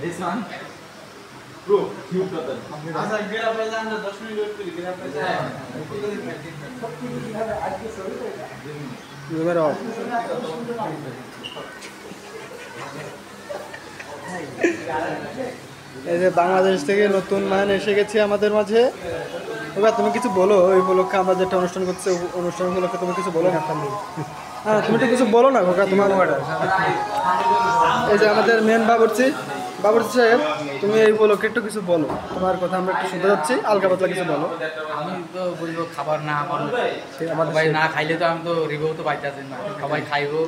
This one. Bro, cute brother. अच्छा गिरा पैसा अंदर 10 मिनट वेट करी गिरा पैसा है नंबर ऑफ এই যে বাংলাদেশ থেকে নতুন মান এসে গেছে আমাদের মাঝে। ওগা তুমি কিছু বলো, ওই উপলক্ষে আমরা যেটা অনুষ্ঠান করছি অনুষ্ঠান উপলক্ষে তুমি কিছু বলো না। হ্যাঁ তুমি তো কিছু বলো না কাকা তোমার। এই যে আমাদের মেন বাবুর্চি সাহেব, তুমি এই উপলক্ষে একটু কিছু বলো, তোমার কথা আমরা একটু শুনতে যাচ্ছি, হালকা পাতলা কিছু বলো। আমি তো বলবো খাবার না আমার ভাই না খাইলে তো আমি তো রিভিউ তো পাইতেছি না, সবাই খাইবো।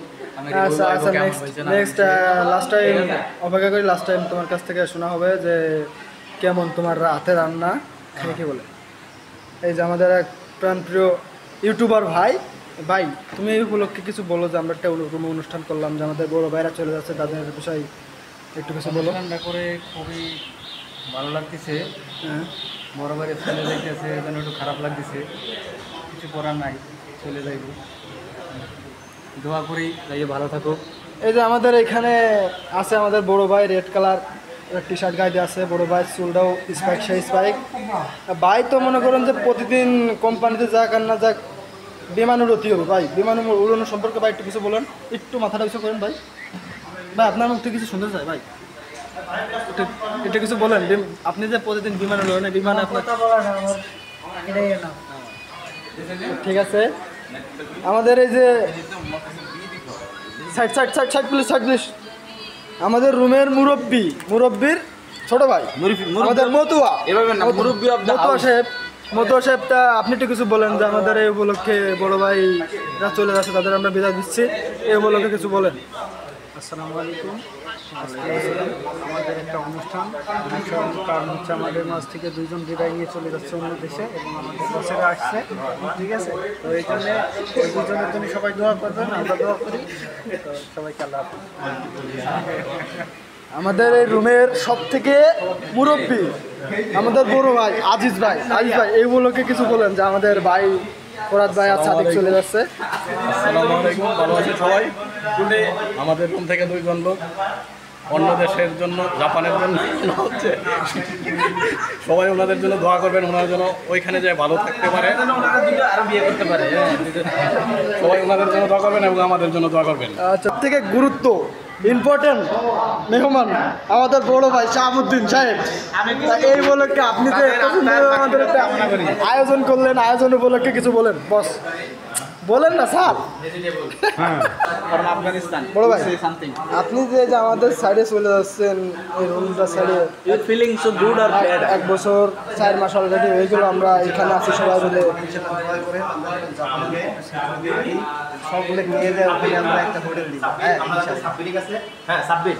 আচ্ছা আচ্ছা নেক্সট লাস্ট টাইম অপেক্ষা করি, লাস্ট টাইম তোমার কাছ থেকে শোনা হবে যে কেমন তোমার হাতে রান্না খাই কি বলে। এই যে আমাদের এক প্রাণপ্রিয় ইউটিউবার ভাই, তুমি এই উপলক্ষে কিছু বলো যে আমরা একটা অনুষ্ঠান করলাম, যে আমাদের বড় ভাইরা চলে যাচ্ছে, তাদের বিষয় একটু কিছু বলো। অনুষ্ঠানটা করে খুবই ভালো লাগতেছে। হ্যাঁ, বড় ভাইরা চলে যাইতেছে, এজন্য একটু খারাপ লাগতেছে, কিছু করার নাই, চলে যাইব। দোয়া করি যাই ভালো থাকুক। এই যে আমাদের এখানে আছে আমাদের বড় ভাই, রেড কালার টি শার্ট গাইতে আছে, বড় ভাই চুলটাও স্পাইক সেই স্পাইক। ভাই তো মনে করেন যে প্রতিদিন কোম্পানিতে যাক আর না যাক বিমান উড়তি হবে। ভাই বিমান উড়ানো সম্পর্কে ভাই একটু কিছু বলেন, একটু মাথাটা কিছু করেন ভাই। আপনার মুখ থেকে কিছু শুনতে চাই ভাই, একটু কিছু বলেন। আপনি যে প্রতিদিন বিমানে উড়েন, বিমানে আপনার ঠিক আছে। আমাদের এই যে সাইড প্লিজ আমাদের রুমের মুরব্বির ছোট ভাই আমাদের মতুয়া সাহেবটা আপনি একটু কিছু বলেন যে আমাদের এই উপলক্ষে বড় ভাইরা চলে যাচ্ছে, তাদের আমরা বিদায় দিচ্ছি, এই উপলক্ষে কিছু বলেন। আসসালামু আলাইকুম। আজকে আমাদের একটা অনুষ্ঠান কারণ হচ্ছে আমাদের মাঝ থেকে দুইজন বিদায় নিয়ে চলে যাচ্ছে অন্য দেশে এবং আমাদের বছরে আসছে, ঠিক আছে। তো এই জন্যে ওই দুজনের জন্য সবাই দোয়া করবেন, আমরা দোয়া করি। তো সবাইকে আল্লাহ আমাদের এই রুমের সব থেকে মুরব্বী আমাদের বড় ভাই আজিজ ভাই এই উপলক্ষে কিছু বলেন যে আমাদের ভাই ফরাদ ভাই আর সাদিক চলে যাচ্ছে। আসসালামু আলাইকুম, ভালো আছে সবাই। আমাদের রুম থেকে দুইজন লোক অন্য দেশের জন্য, জাপানের জন্য হচ্ছে, সবাই ওনাদের জন্য দোয়া করবেন, ওনার জন্য ওইখানে যায় ভালো থাকতে পারে, আরো বিয়ে করতে পারে। সবাই ওনাদের জন্য দোয়া করবেন এবং আমাদের জন্য দোয়া করবেন। আচ্ছা, থেকে গুরুত্ব ইম্পর্টেন্ট মেহমান আমাদের বড় ভাই শাহাবুদ্দিন সাহেব, এই উপলক্ষে আপনি যে আমাদের একটা আয়োজন করলেন, আয়োজন উপলক্ষে কিছু বলেন বস, বলেন না স্যার। বড় ভাই আপনি যে আমাদের সাইডে চলে যাচ্ছেন, এই রুমটা সাইডে ফিলিং সো গুড আর ব্যাড। 1 বছর 4 মাস অলরেডি হয়ে গেল আমরা এখানে আছি সবাই মিলে। সবগুলো নিয়ে যায় ওখানে আমরা একটা হোটেল দিব। হ্যাঁ, ঠিক আছে, হ্যাঁ সাব্বির।